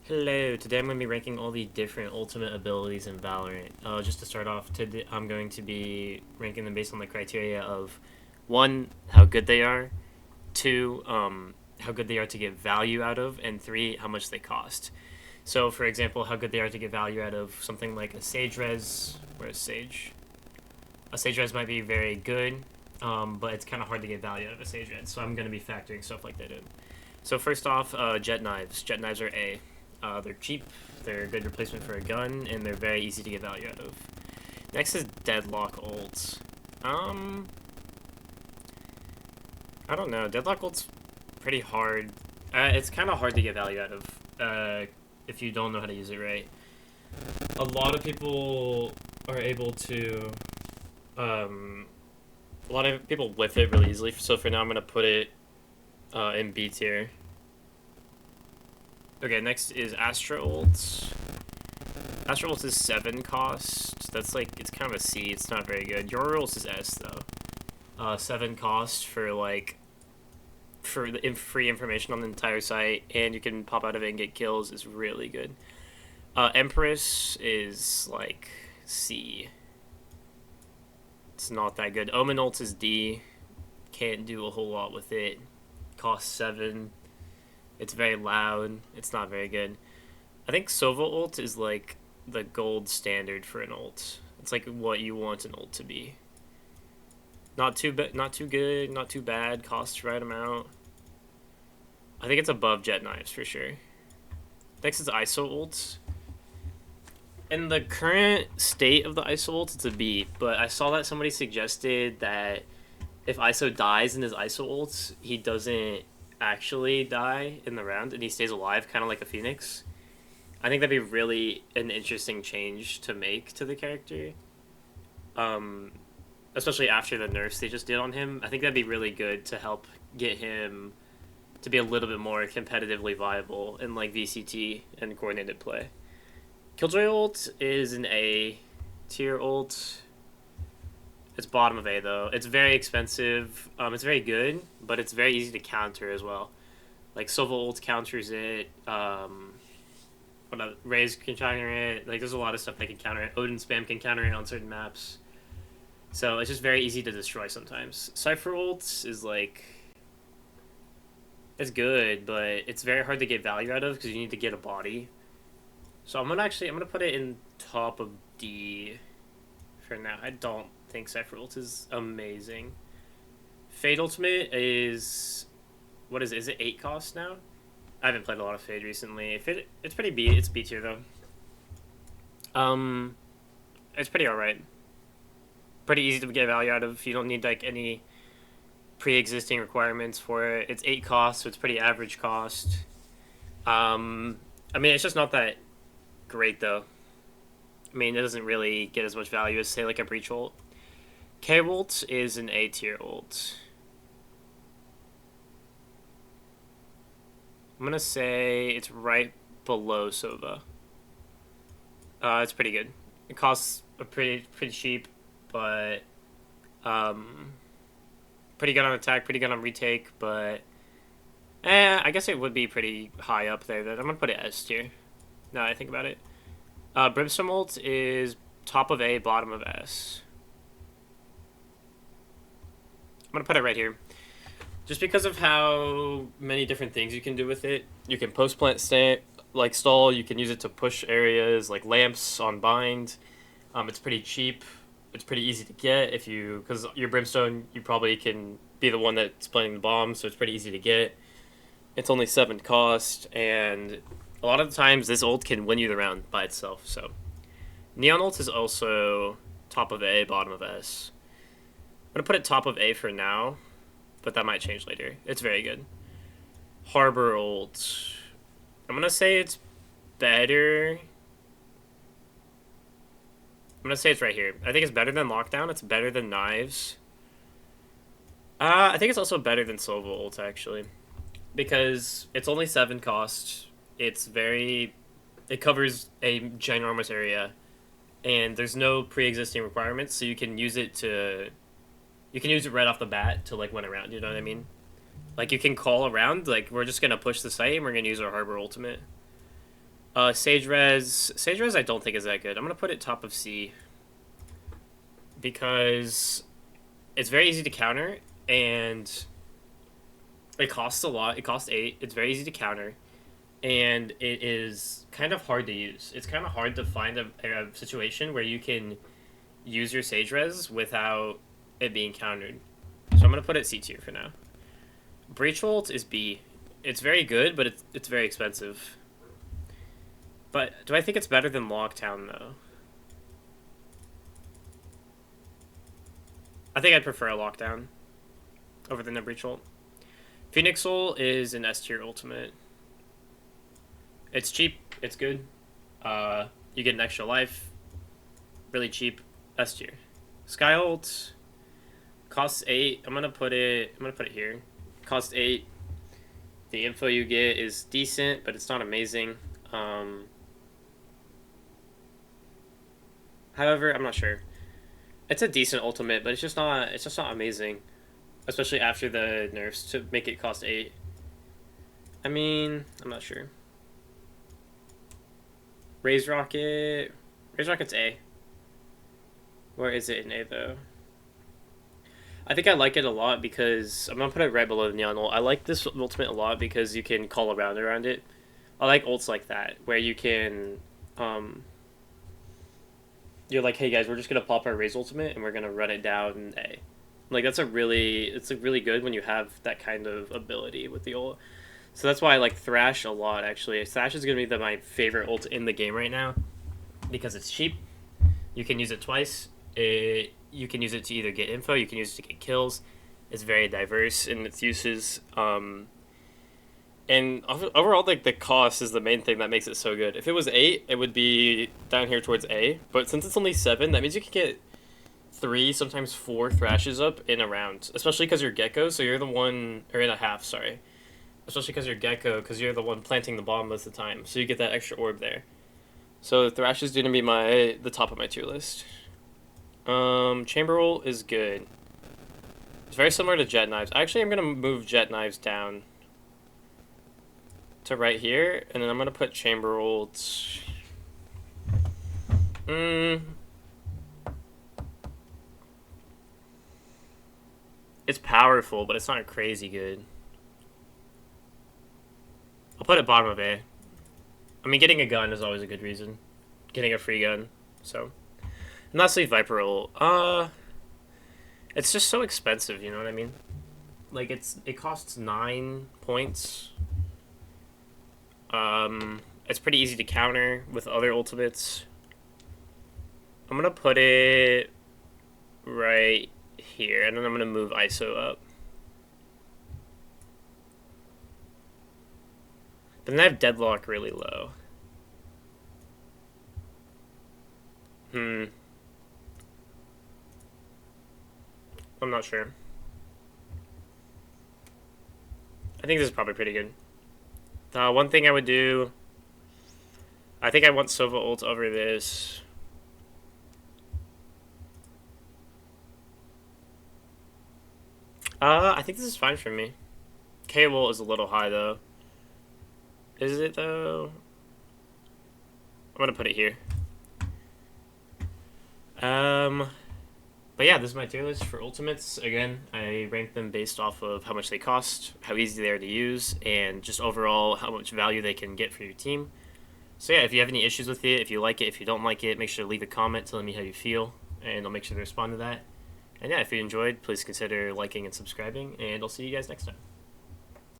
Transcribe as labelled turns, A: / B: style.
A: Hello, today I'm going to be ranking all the different ultimate abilities in Valorant. Just to start off, today I'm going to be ranking them based on the criteria of 1, how good they are, 2, how good they are to get value out of, and 3, how much they cost. So, for example, how good they are to get value out of something like a Sage Res. Where's Sage? A Sage Res might be very good, but it's kind of hard to get value out of a Sage Res, so I'm going to be factoring stuff like that in. So first off, Jet Knives. Jet Knives are A. They're cheap, they're a good replacement for a gun, and they're very easy to get value out of. Next is Deadlock Ult. I don't know. Deadlock Ult's pretty hard. It's kind of hard to get value out of if you don't know how to use it right. A lot of people are able to... a lot of people whiff it really easily, so for now I'm going to put it in B tier. Okay, next is Astra Ult. Astra Ult is 7 cost. That's like, it's kind of a C. It's not very good. Your Ult is S, though. 7 cost for, like, for the free information on the entire site, and you can pop out of it and get kills is really good. Empress is, like, C. It's not that good. Omen Ult is D. Can't do a whole lot with it. Cost 7. It's very loud. It's not very good. I think Sova ult is like the gold standard for an ult. It's like what you want an ult to be. Not too not too good, not too bad. Costs the right amount. I think it's above Jet Knives for sure. Next is ISO ult. In the current state of the ISO ult, it's a B. But I saw that somebody suggested that if ISO dies in his ISO ult, he doesn't actually die in the round and he stays alive, kind of like a phoenix. I think that'd be really an interesting change to make to the character, especially after the nerfs they just did on him. I think that'd be really good to help get him to be a little bit more competitively viable in like VCT and coordinated play. Killjoy ult is an A tier ult. It's bottom of A, though. It's very expensive. It's very good, but it's very easy to counter as well. Like, Sova ult counters it. Raze can counter it. Like, there's a lot of stuff that can counter it. Odin spam can counter it on certain maps. So, it's just very easy to destroy sometimes. Cypher ult is, like... It's good, but it's very hard to get value out of because you need to get a body. So, I'm gonna put it in top of D for now. I don't think Cypher ult is amazing. Fade Ultimate is... What is it? Is it 8 cost now? I haven't played a lot of Fade recently. It's pretty B. It's B tier, though. It's pretty alright. Pretty easy to get value out of. You don't need, like, any pre-existing requirements for it. It's 8 cost, so it's pretty average cost. I mean, it's just not that great, though. I mean, it doesn't really get as much value as, say, like a Breach ult. K-Ult is an A tier ult. I'm gonna say it's right below Sova. It's pretty good. It costs a pretty cheap, but pretty good on attack, pretty good on retake, but I guess it would be pretty high up there. That I'm gonna put it S tier. Now that I think about it. Brimstone ult is top of A, bottom of S. I'm gonna put it right here. Just because of how many different things you can do with it. You can post plant stall, you can use it to push areas like lamps on bind. It's pretty cheap. It's pretty easy to get if you, because your Brimstone, you probably can be the one that's planting the bomb, so it's pretty easy to get. It's only 7 cost, and a lot of the times this ult can win you the round by itself. So Neon ult is also top of A, bottom of S. I'm gonna put it top of A for now, but that might change later. It's very good. Harbor ult. I'm gonna say it's better. I'm gonna say it's right here. I think it's better than Lockdown. It's better than Knives. I think it's also better than Sova ult, actually. Because it's only 7 cost. It's very... It covers a ginormous area. And there's no pre-existing requirements, so you can use it to... You can use it right off the bat to, like, win around, you know what I mean? Like, you can call around, like, we're just gonna push the site and we're gonna use our Harbor Ultimate. Sage Res. Sage Res I don't think is that good. I'm going to put it top of C. Because it's very easy to counter, and it costs a lot. It costs 8. It's very easy to counter, and it is kind of hard to use. It's kind of hard to find a situation where you can use your Sage Res without it being countered. So I'm going to put it C tier for now. Breach Ult is B. It's very good, but it's very expensive. But do I think it's better than Lockdown, though? I think I'd prefer a Lockdown over than a Breach Ult. Phoenix Soul is an S tier ultimate. It's cheap. It's good. You get an extra life. Really cheap. S tier. Sky Ult costs 8. I'm gonna put it here. Costs 8. The info you get is decent, but it's not amazing. However, I'm not sure. It's a decent ultimate, but it's just not amazing. Especially after the nerfs to make it cost 8. I mean, I'm not sure. Raise Rocket. Raise Rocket's A. Where is it in A, though? I think I like it a lot because... I'm going to put it right below the Neon Ult. I like this ultimate a lot because you can call around it. I like ults like that, where you can... you're like, hey guys, we're just going to pop our Raise ultimate and we're going to run it down A. Like, it's really good when you have that kind of ability with the ult. So that's why I like Thrash a lot, actually. Thrash is going to be my favorite ult in the game right now because it's cheap. You can use it twice. You can use it to either get info, you can use it to get kills. It's very diverse in its uses. And overall, like, the cost is the main thing that makes it so good. If it was 8, it would be down here towards A. But since it's only 7, that means you can get 3, sometimes 4 Thrashes up in a round. Especially because you're Gecko, so you're the one... Or in a half, sorry. Especially because you're Gecko, because you're the one planting the bomb most of the time. So you get that extra orb there. So Thrash is going to be the top of my tier list. Chamber Ult is good. It's very similar to Jet Knives. Actually, I'm going to move Jet Knives down to right here, and then I'm going to put Chamber Ult... It's powerful, but it's not crazy good. I'll put it bottom of A. I mean, getting a gun is always a good reason. Getting a free gun, so... And lastly, Viper Ult. It's just so expensive, you know what I mean? Like, it costs 9 points. It's pretty easy to counter with other ultimates. I'm gonna put it right here, and then I'm gonna move ISO up. But then I have Deadlock really low. I'm not sure. I think this is probably pretty good. One thing I would do... I think I want Sova ult over this. I think this is fine for me. K-Ult is a little high, though. Is it, though? I'm gonna put it here. But yeah, this is my tier list for ultimates. Again, I rank them based off of how much they cost, how easy they are to use, and just overall how much value they can get for your team. So yeah, if you have any issues with it, if you like it, if you don't like it, make sure to leave a comment telling me how you feel, and I'll make sure to respond to that. And yeah, if you enjoyed, please consider liking and subscribing, and I'll see you guys next time.